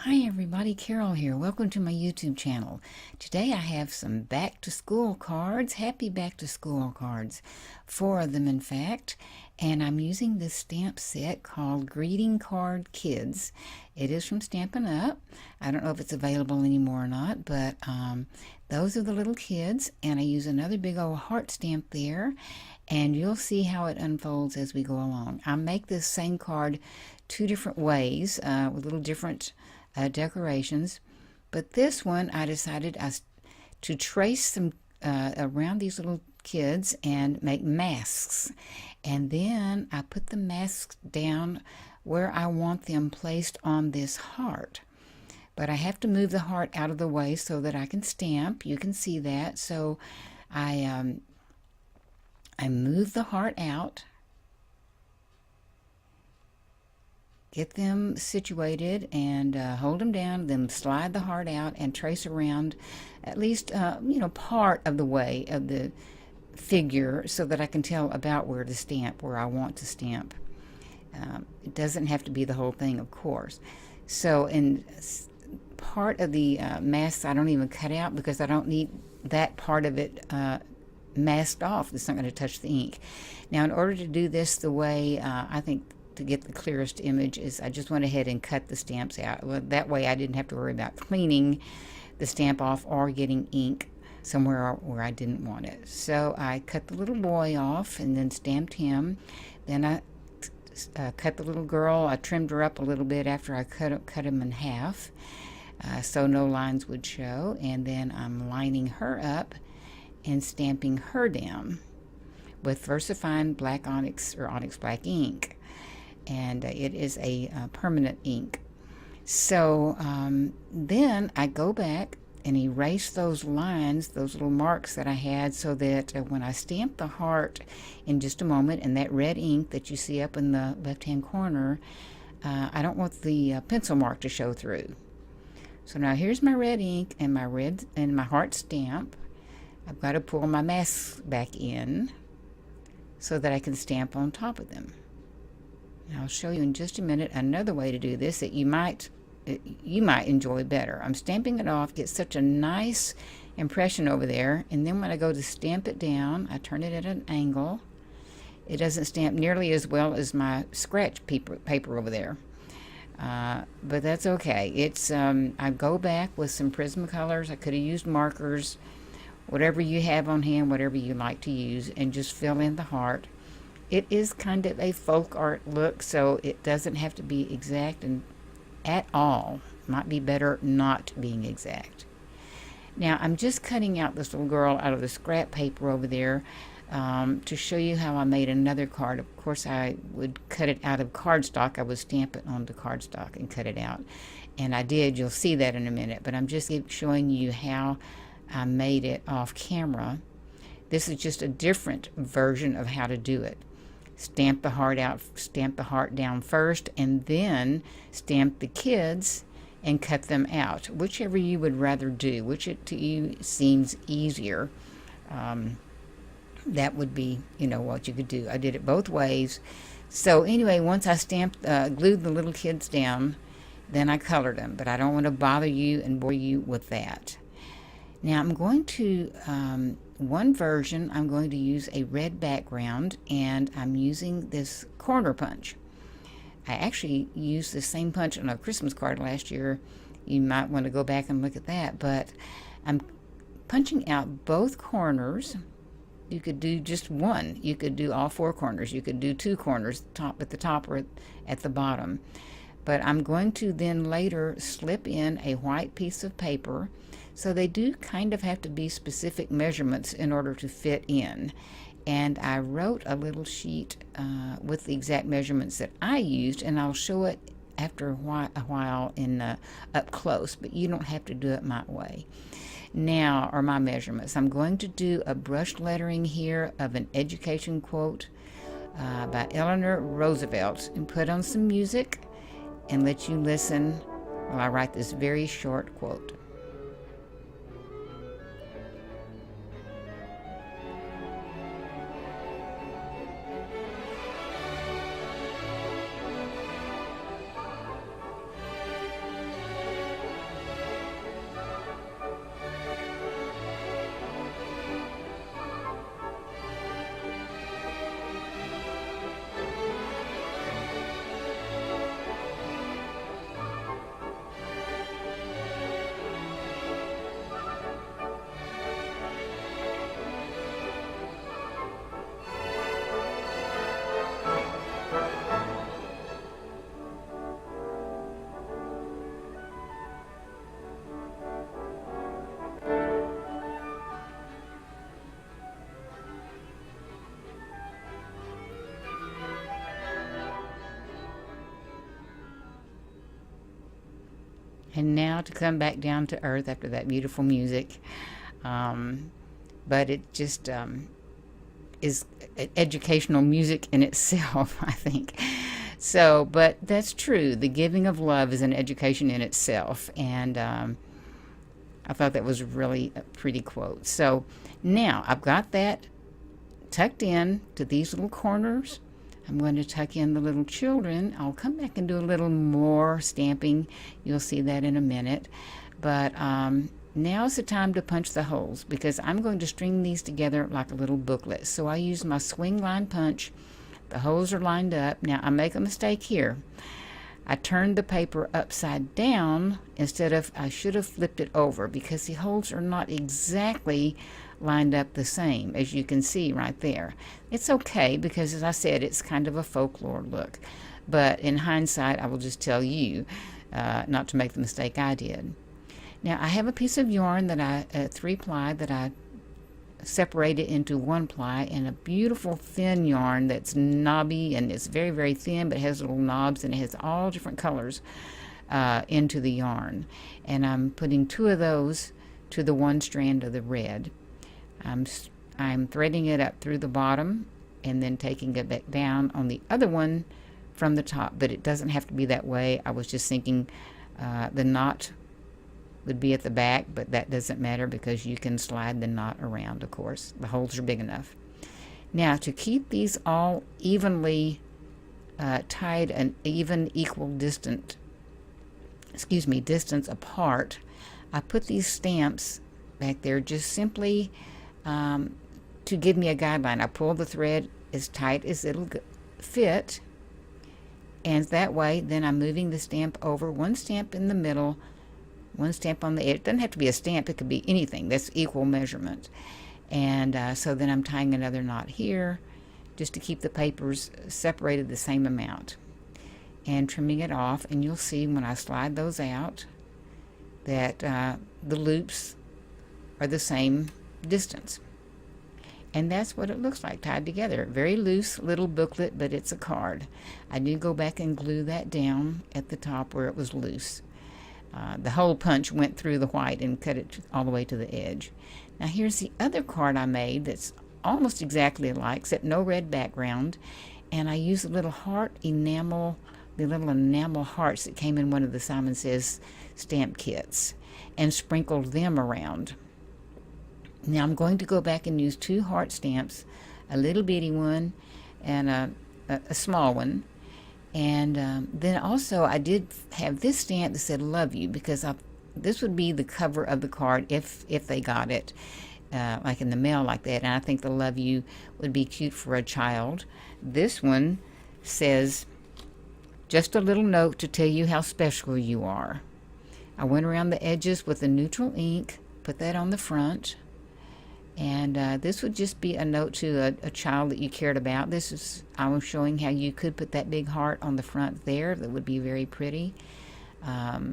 Hi everybody, Carol here. Welcome to my YouTube channel. Today I have some back to school cards, happy back to school cards, 4 of them in fact, and I'm using this stamp set called Greeting Card Kids. It is from Stampin' Up. I don't know if it's available anymore or not, but those are the little kids, and I use another big old heart stamp there, and you'll see how it unfolds as we go along. I make this same card 2 different ways with little different decorations, but this one I decided to trace some around these little kids and make masks, and then I put the masks down where I want them placed on this heart. But I have to move the heart out of the way so that I can stamp. You can see that. So I move the heart out, get them situated, and hold them down, then slide the heart out and trace around at least part of the way of the figure so that I can tell about where to stamp, where I want to stamp. It doesn't have to be the whole thing, of course. So in part of the masks I don't even cut out because I don't need that part of it masked off. It's not going to touch the ink. Now in order to do this the way I think to get the clearest image is I just went ahead and cut the stamps out. Well, that way I didn't have to worry about cleaning the stamp off or getting ink somewhere where I didn't want it. So I cut the little boy off and then stamped him. Then I cut the little girl. I trimmed her up a little bit after I cut him in half so no lines would show, and then I'm lining her up and stamping her down with VersaFine black onyx or onyx black ink, and it is a permanent ink. So then I go back and erase those lines, those little marks that I had, so that when I stamp the heart in just a moment, and that red ink that you see up in the left hand corner, I don't want the pencil mark to show through. So now here's my red ink and my heart stamp. I've got to pull my masks back in so that I can stamp on top of them. I'll show you in just a minute another way to do this that you might enjoy better. I'm stamping it off, get such a nice impression over there, and then when I go to stamp it down, I turn it at an angle. It doesn't stamp nearly as well as my scratch paper over there, but that's okay. It's I go back with some Prismacolors. I could have used markers, whatever you have on hand, whatever you like to use, and just fill in the heart. It is kind of a folk art look, so it doesn't have to be exact and at all. Might be better not being exact. Now I'm just cutting out this little girl out of the scrap paper over there to show you how I made another card. Of course I would cut it out of cardstock. I would stamp it onto cardstock and cut it out, and I did. You'll see that in a minute, but I'm just showing you how I made it off camera. This is just a different version of how to do it. Stamp the heart out, stamp the heart down first, and then stamp the kids and cut them out. Whichever you would rather do, which to you seems easier, that would be, what you could do. I did it both ways. So anyway, once I glued the little kids down, then I colored them, but I don't want to bother you and bore you with that. Now I'm going to, one version, I'm going to use a red background, and I'm using this corner punch. I actually used the same punch on a Christmas card last year. You might want to go back and look at that, but I'm punching out both corners. You could do just one. You could do all 4 corners. You could do 2 corners, at the top or at the bottom. But I'm going to then later slip in a white piece of paper. So they do kind of have to be specific measurements in order to fit in. And I wrote a little sheet with the exact measurements that I used, and I'll show it after a while in up close, but you don't have to do it my way. Now are my measurements. I'm going to do a brush lettering here of an education quote by Eleanor Roosevelt, and put on some music and let you listen while I write this very short quote. And now to come back down to earth after that beautiful music. But it just is educational music in itself, I think. So, but that's true. The giving of love is an education in itself. And I thought that was really a pretty quote. So now I've got that tucked in to these little corners. I'm going to tuck in the little children. I'll come back and do a little more stamping. You'll see that in a minute. But now's the time to punch the holes because I'm going to string these together like a little booklet. So I use my swing line punch. The holes are lined up. Now I make a mistake here. I turned the paper upside down instead of, I should have flipped it over because the holes are not exactly lined up the same, as you can see right there. It's okay because, as I said, it's kind of a folklore look. But in hindsight, I will just tell you not to make the mistake I did. Now, I have a piece of yarn that I, 3-ply, that I separated into 1-ply, and a beautiful thin yarn that's knobby, and it's very, very thin, but it has little knobs, and it has all different colors into the yarn. And I'm putting 2 of those to the 1 strand of the red. I'm threading it up through the bottom and then taking it back down on the other one from the top, but it doesn't have to be that way. I was just thinking the knot would be at the back, but that doesn't matter because you can slide the knot around, of course. The holes are big enough. Now, to keep these all evenly tied an even equal distance apart, I put these stamps back there just simply to give me a guideline. I pull the thread as tight as it'll fit, and that way then I'm moving the stamp over, 1 stamp in the middle, 1 stamp on the edge. It doesn't have to be a stamp, it could be anything. That's equal measurement. And so then I'm tying another knot here just to keep the papers separated the same amount and trimming it off. And you'll see when I slide those out that the loops are the same distance. And that's what it looks like tied together. Very loose little booklet, but it's a card. I did go back and glue that down at the top where it was loose. The hole punch went through the white and cut it all the way to the edge. Now here's the other card I made that's almost exactly alike, except no red background. And I used a little heart enamel, the little enamel hearts that came in one of the Simon Says stamp kits, and sprinkled them around. Now I'm going to go back and use 2 heart stamps, a little bitty one and a small one. And then also I did have this stamp that said love you, because this would be the cover of the card if they got it like in the mail like that. And I think the love you would be cute for a child. This one says, just a little note to tell you how special you are. I went around the edges with a neutral ink, put that on the front. And this would just be a note to a child that you cared about. I was showing how you could put that big heart on the front there. That would be very pretty. But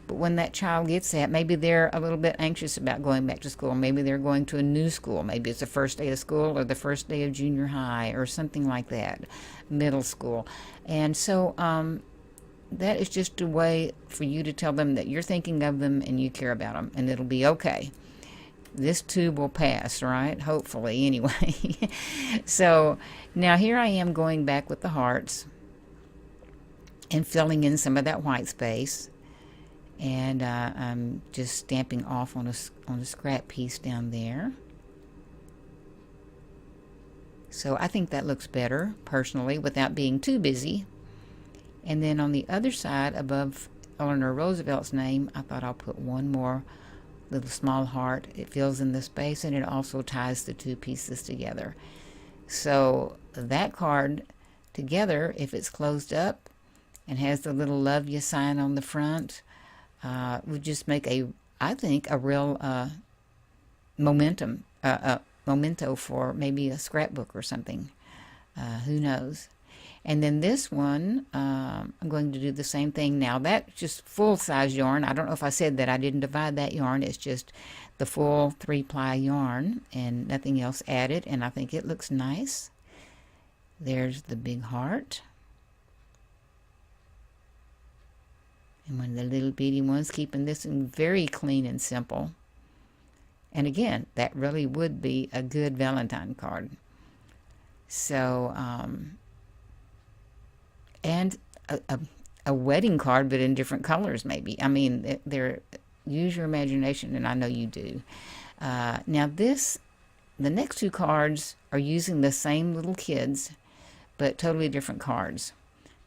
when that child gets that, maybe they're a little bit anxious about going back to school. Maybe they're going to a new school. Maybe it's the first day of school or the first day of junior high or something like that, middle school. And so that is just a way for you to tell them that you're thinking of them and you care about them, and it'll be okay. This too will pass, right? Hopefully, anyway. So now here I am going back with the hearts and filling in some of that white space, and I'm just stamping off on a scrap piece down there. So I think that looks better, personally, without being too busy. And then on the other side, above Eleanor Roosevelt's name, I thought I'll put 1 more little small heart. It fills in the space, and it also ties the 2 pieces together. So that card together, if it's closed up and has the little love you sign on the front, would just make I think, a real memento for maybe a scrapbook or something. Who knows? And then this one, I'm going to do the same thing. Now that's just full-size yarn. I don't know if I said that. I didn't divide that yarn. It's just the full 3-ply yarn and nothing else added. And I think it looks nice. There's the big heart. And one of the little bitty ones, keeping this one very clean and simple. And again, that really would be a good Valentine card. So, and a wedding card, but in different colors maybe. I mean, use your imagination, and I know you do. Now the next two cards are using the same little kids, but totally different cards.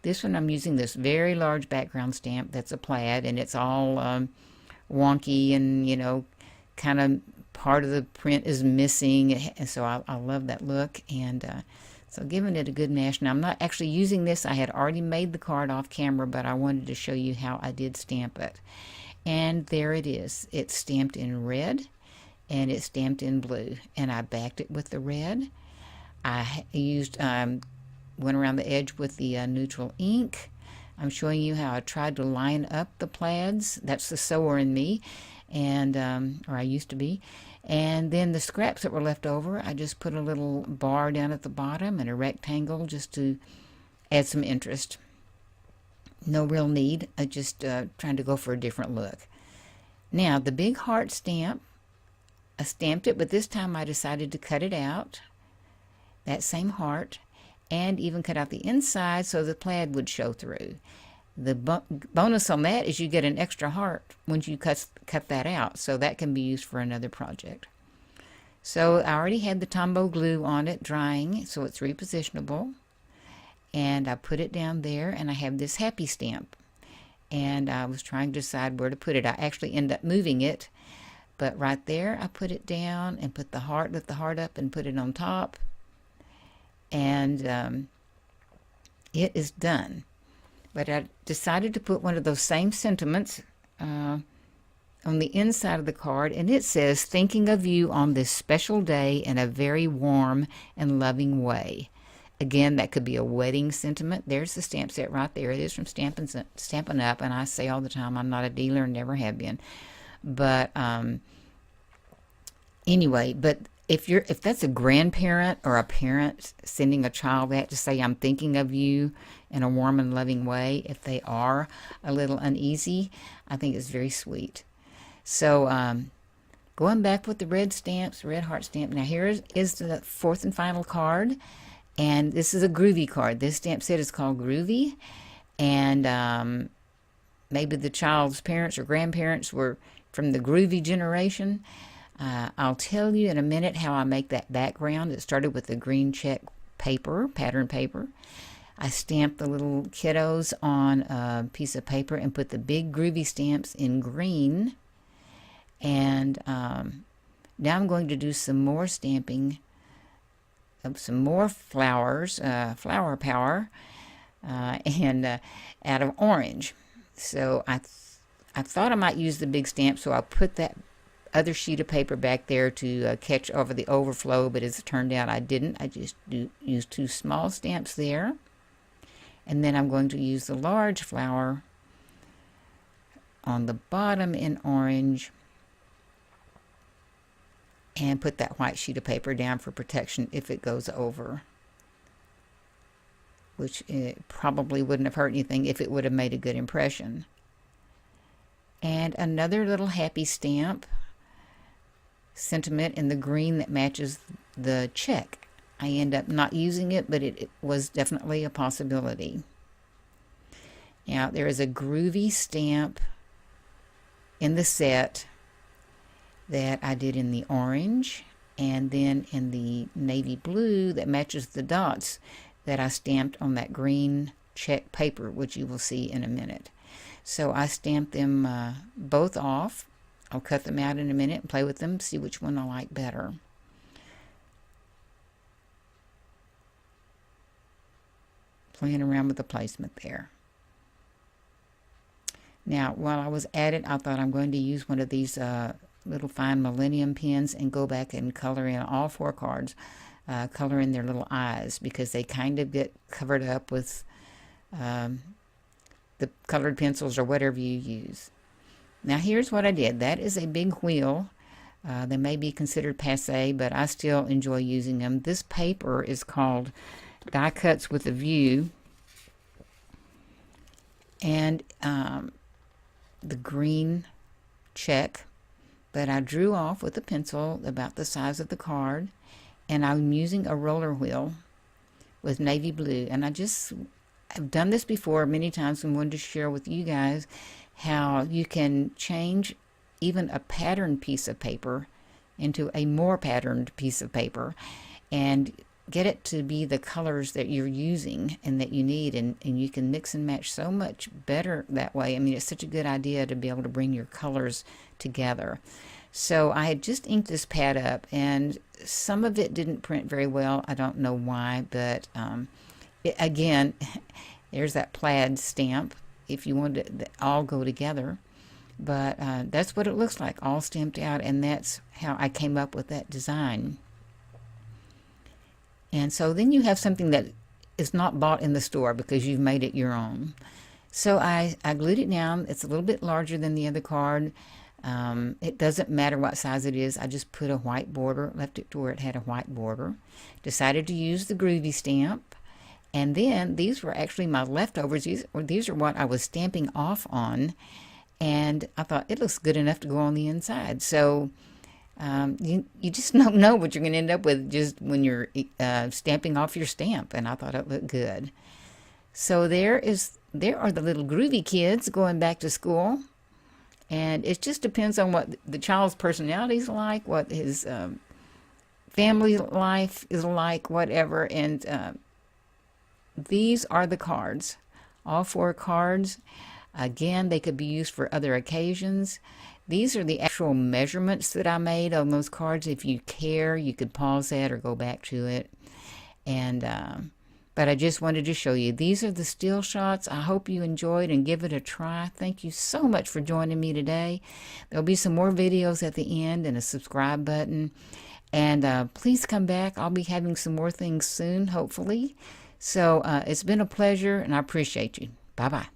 This one I'm using this very large background stamp that's a plaid, and it's all wonky, and kind of part of the print is missing, and so I love that look. And so giving it a good mash. Now I'm not actually using this. I had already made the card off camera, but I wanted to show you how I did stamp it. And there it is. It's stamped in red and it's stamped in blue, and I backed it with the red. I used went around the edge with the neutral ink. I'm showing you how I tried to line up the plaids. That's the sewer in me, and or I used to be. And then the scraps that were left over, I just put a little bar down at the bottom and a rectangle just to add some interest. No real need. I just trying to go for a different look. Now the big heart stamp, I stamped it, but this time I decided to cut it out, that same heart, and even cut out the inside so the plaid would show through. The bonus on that is you get an extra heart once you cut that out, so that can be used for another project. So I already had the Tombow glue on it drying, so it's repositionable. And I put it down there, and I have this happy stamp. And I was trying to decide where to put it. I actually ended up moving it, but right there I put it down and put the heart, lift the heart up and put it on top. And it is done. But I decided to put one of those same sentiments on the inside of the card, and it says, "Thinking of you on this special day in a very warm and loving way." Again, that could be a wedding sentiment. There's the stamp set right there. It is from Stampin' Up, and I say all the time I'm not a dealer and never have been. But anyway, but if that's a grandparent or a parent sending a child that to say, "I'm thinking of you in a warm and loving way," if they are a little uneasy, I think it's very sweet. So going back with the red stamps, red heart stamp. Now here is the fourth and final card. And this is a groovy card. This stamp set is called Groovy. And maybe the child's parents or grandparents were from the groovy generation. I'll tell you in a minute how I make that background. It started with the green check paper, pattern paper. I stamped the little kiddos on a piece of paper and put the big groovy stamps in green. And now I'm going to do some more stamping of some more flowers, flower power, and out of orange. So I thought I might use the big stamp, so I put that other sheet of paper back there to catch over the overflow, but as it turned out I didn't. I just used two small stamps there. And then I'm going to use the large flower on the bottom in orange and put that white sheet of paper down for protection if it goes over, which it probably wouldn't have hurt anything if it would have made a good impression. And another little happy stamp sentiment in the green that matches the check. I end up not using it, but it was definitely a possibility. Now there is a groovy stamp in the set that I did in the orange, and then in the navy blue that matches the dots that I stamped on that green check paper, which you will see in a minute. So I stamped them both off. I'll cut them out in a minute and play with them, see which one I like better. Playing around with the placement there. Now, while I was at it, I thought I'm going to use one of these little fine Millennium pens and go back and color in all four cards, color in their little eyes, because they kind of get covered up with the colored pencils or whatever you use. Now here's what I did. That is a big wheel. They may be considered passé, but I still enjoy using them. This paper is called Die Cuts with a View, and the green check, but I drew off with a pencil about the size of the card, and I'm using a roller wheel with navy blue. And I've done this before many times and wanted to share with you guys how you can change even a patterned piece of paper into a more patterned piece of paper and get it to be the colors that you're using and that you need, and you can mix and match so much better that way. I mean, it's such a good idea to be able to bring your colors together. So I had just inked this pad up, and some of it didn't print very well. I don't know why, but again, there's that plaid stamp if you want to all go together. But that's what it looks like, all stamped out, and that's how I came up with that design. And so then you have something that is not bought in the store because you've made it your own. So I glued it down. It's a little bit larger than the other card. It doesn't matter what size it is. I just put a white border, left it to where it had a white border. Decided to use the groovy stamp. And then these were actually my leftovers. These are what I was stamping off on. And I thought it looks good enough to go on the inside. So you just don't know what you're going to end up with just when you're stamping off your stamp. And I thought it looked good. So there are the little groovy kids going back to school. And it just depends on what the child's personality is like, what his family life is like, whatever. And these are the cards, all 4 cards. Again, they could be used for other occasions. These are the actual measurements that I made on those cards. If you care, you could pause that or go back to it. And but I just wanted to show you. These are the still shots. I hope you enjoyed and give it a try. Thank you so much for joining me today. There'll be some more videos at the end and a subscribe button. And please come back. I'll be having some more things soon, hopefully. So it's been a pleasure, and I appreciate you. Bye-bye.